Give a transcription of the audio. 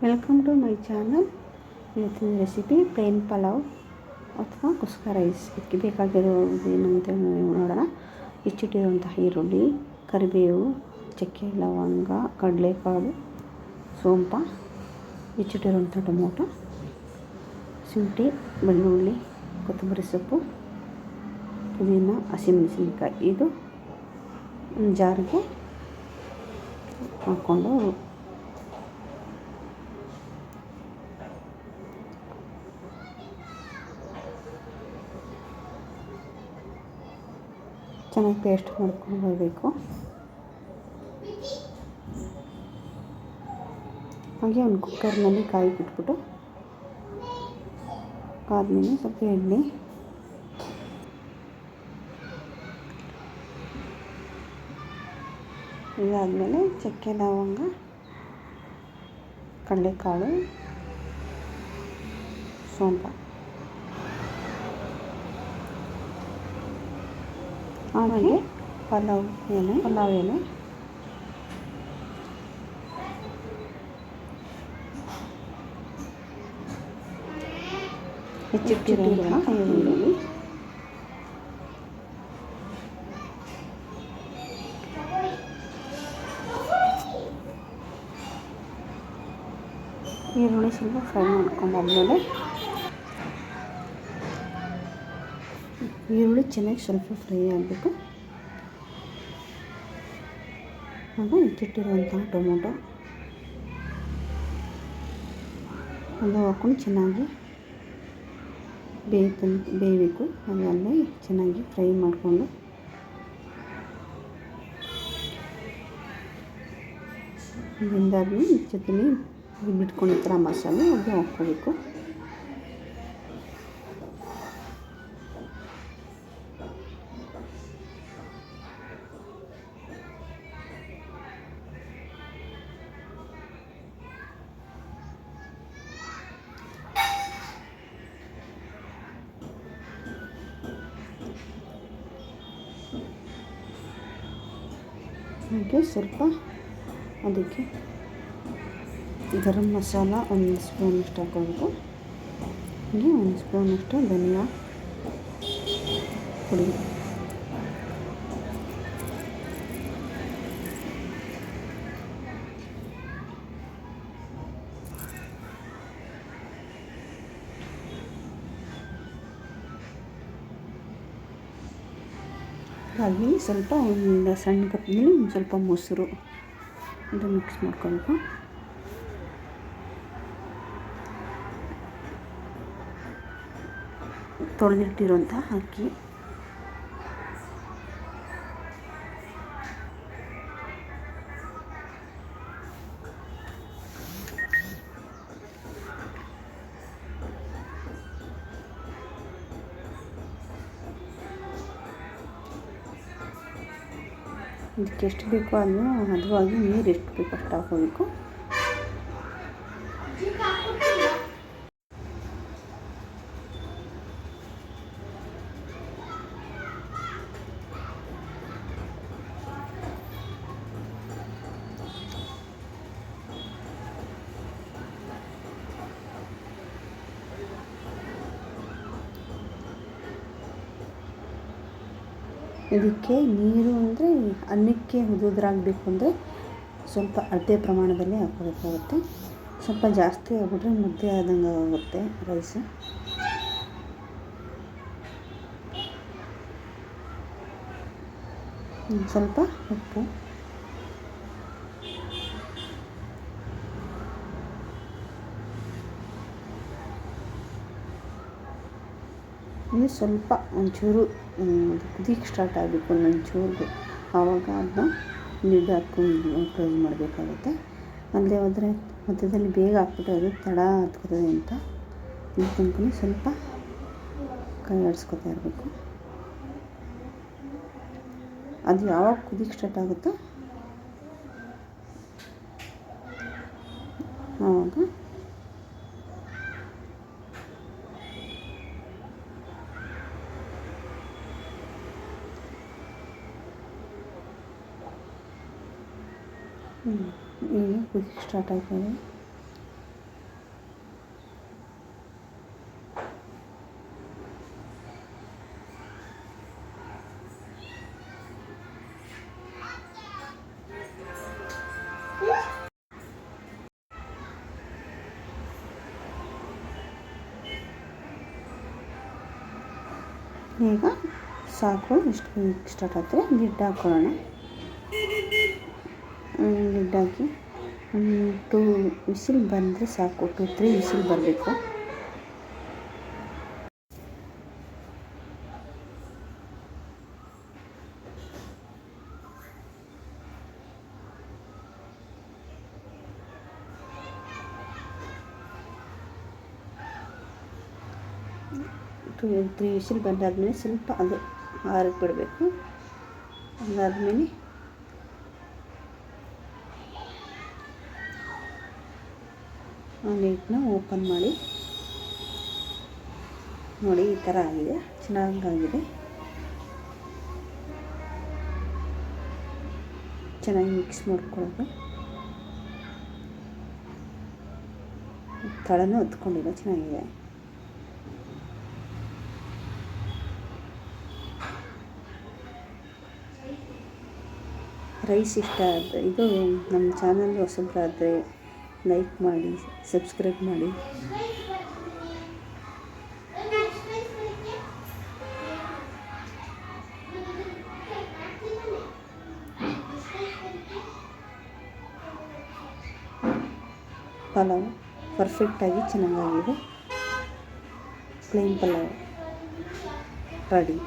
Welcome to my channel. ಇವತ್ತಿನ recipe plain pulao ಅಥವಾ kuska rice. ಇದಕ್ಕೆ ಬೇಕಾಗಿರೋದೇನು ಅಂತ ನೋಡೋಣ. ಹೆಚ್ಚಿಟ್ಟಿರುವಂತಹ ಈರುಳ್ಳಿ, ಕರಿಬೇವು, ಚಕ್ಕೆ, ಲವಂಗ, ಕಡಲೆಕಾಳು, ಸೋಂಪ, ಹೆಚ್ಚಿಟ್ಟಿರುವಂಥ ಟೊಮೊಟೊ, ಶುಂಠಿ, ಬೆಳ್ಳುಳ್ಳಿ, ಕೊತ್ತಂಬರಿ ಸೊಪ್ಪು, ಪುದೀನ, ಹಸಿಮೆಣಸಿನಕಾಯಿ. ಇದು ಒಂದು ಜಾರಿಗೆ ಹಾಕ್ಕೊಂಡು ಚೆನ್ನಾಗಿ ಪೇಸ್ಟ್ ಮಾಡ್ಕೊಂಡು ಬರಬೇಕು. ಹಾಗೆ ಒಂದು ಕುಕ್ಕರ್ನಲ್ಲಿ ಕಾಯಿ ಬಿಟ್ಬಿಟ್ಟು ಕಾದ್ಮೇಲೆ ಸ್ವಲ್ಪ ಎಣ್ಣೆ, ಇದಾದಮೇಲೆ ಚಕ್ಕೆ, ಲವಂಗ, ಕಡಲೆಕಾಳು, ಸೋಂಪ, ಆಮೇಲೆ ಪಲಾವ್ ಎಲೆ, ಹೆಚ್ಚಿಟ್ಟಿರೋಣ ಈರುಳ್ಳಿ, ಸ್ವಲ್ಪ ಫ್ರೈ ಮಾಡ್ಕೊಂಡಾದ್ಮೇಲೆ ಈರುಳ್ಳಿ ಚೆನ್ನಾಗಿ ಸ್ವಲ್ಪ ಫ್ರೈ ಆಗಬೇಕು. ಆಗ ಹೆಚ್ಚಿಟ್ಟಿರುವಂಥ ಟೊಮೊಟೊ ಅದು ಹಾಕ್ಕೊಂಡು ಚೆನ್ನಾಗಿ ಬೇಯಬೇಕು. ಅದಲ್ಲೇ ಚೆನ್ನಾಗಿ ಫ್ರೈ ಮಾಡಿಕೊಂಡು ಬೆಂದಾದ್ಮೇಲೆ ಜೊತೆಲಿ ಬಿಟ್ಕೊಂಡಿರ್ತಾರೆ ಮಸಾಲೆ ಅದು ಹಾಕ್ಕೋಬೇಕು. ಹಾಗೆ ಸ್ವಲ್ಪ ಅದಕ್ಕೆ ಗರಂ ಮಸಾಲ ಒಂದು ಸ್ಪೂನಷ್ಟು ಹಾಕೋಬೇಕು. ಹಾಗೆ ಒಂದು ಸ್ಪೂನಷ್ಟು ಧನಿಯಾ ಪುಡಿ, ಹಾಗೆ ಸ್ವಲ್ಪ ಒಂದು ಸಣ್ಣ ಕಪ್ನಲ್ಲಿ ಒಂದು ಸ್ವಲ್ಪ ಮೊಸರು ಇದು ಮಿಕ್ಸ್ ಮಾಡ್ಕೊಬೇಕು. ತೊಳೆದಿಟ್ಟಿರುವಂಥ ಅಕ್ಕಿ, ಇದಕ್ಕೆ ಎಷ್ಟು ಬೇಕೋ ಅದನ್ನು ಹದವಾಗಿ ನೀರು ಎಷ್ಟು ಬೇಕೋ ಅಷ್ಟು ಹಾಕೋಬೇಕು. ಇದಕ್ಕೆ ನೀರು ಅಂದರೆ ಅನ್ನಕ್ಕೆ ಉದುರಾಗಬೇಕು ಅಂದರೆ ಸ್ವಲ್ಪ ಅಳತೆ ಪ್ರಮಾಣದಲ್ಲಿ ಹಾಕೋಬೇಕಾಗುತ್ತೆ. ಸ್ವಲ್ಪ ಜಾಸ್ತಿ ಆಗಿಬಿಟ್ರೆ ಮುದ್ದೆ ಆದಂಗೆ ಆಗುತ್ತೆ ರೈಸ್. ಸ್ವಲ್ಪ ಉಪ್ಪು, ಇದು ಸ್ವಲ್ಪ ಒಂಚೂರು ಕುದಿಗೆ ಸ್ಟಾರ್ಟ್ ಆಗಬೇಕು ಒಂದೊಂಚೂರು, ಆವಾಗ ಅದನ್ನ ಲಿಡ್ ಹಾಕ್ಕೊಂಡು ಕ್ಲೋಸ್ ಮಾಡಬೇಕಾಗುತ್ತೆ. ಅಲ್ಲದೆ ಹೋದರೆ ಮಧ್ಯದಲ್ಲಿ ಬೇಗ ಹಾಕ್ಬಿಟ್ರೆ ಅದು ತಡ ಹತ್ಕೋತದೆ ಅಂತ ಈ ತನಕ ಸ್ವಲ್ಪ ಕೈ ಆಡಿಸ್ಕೊತಾ ಇರಬೇಕು. ಅದು ಯಾವಾಗ ಕುದಿಗೆ ಸ್ಟಾರ್ಟ್ ಆಗುತ್ತೋ ಆವಾಗ ಈಗ ಕುದಿ ಸ್ಟಾರ್ಟ್ ಆಗ್ತದೆ. ಈಗ ಸಾಕು, ಇಷ್ಟು ಸ್ಟಾರ್ಟ್ ಆದರೆ ಲಿಡ್ ಹಾಕ್ಕೊಳ್ಳೋಣ. ಲಿಡ್ ಹಾಕಿ 2 ವಿಸಿಲ್ ಬಂದರೆ ಸಾಕು. 2-3 ವಿಸಿಲ್ ಬರಬೇಕು. ಟು 3 ವಿಸಿಲ್ ಬಂದಾದಮೇಲೆ ಸ್ವಲ್ಪ ಅದು ಆರಕ್ಕೆ ಬಿಡಬೇಕು. ಅದಾದಮೇಲೆ ಲಿಡ್ನ ಓಪನ್ ಮಾಡಿ ನೋಡಿ, ಈ ಥರ ಆಗಿದೆ, ಚೆನ್ನಾಗಾಗಿದೆ. ಚೆನ್ನಾಗಿ ಮಿಕ್ಸ್ ಮಾಡ್ಕೊಳ್ಳೋದು. ತಳನೂ ಹೊತ್ಕೊಂಡಿಲ್ಲ, ಚೆನ್ನಾಗಿದೆ. ರೈಸ್ ಇಷ್ಟ ಆದರೆ, ಇದು ನಮ್ಮ ಚಾನಲ್ ಹೊಸಬ್ರಾದರೆ ಲೈಕ್ ಮಾಡಿ, ಸಬ್ಸ್ಕ್ರೈಬ್ ಮಾಡಿ. ಪಲಾವ್ ಪರ್ಫೆಕ್ಟಾಗಿ ಚೆನ್ನಾಗಾಗಿದೆ. Plain pulao ready.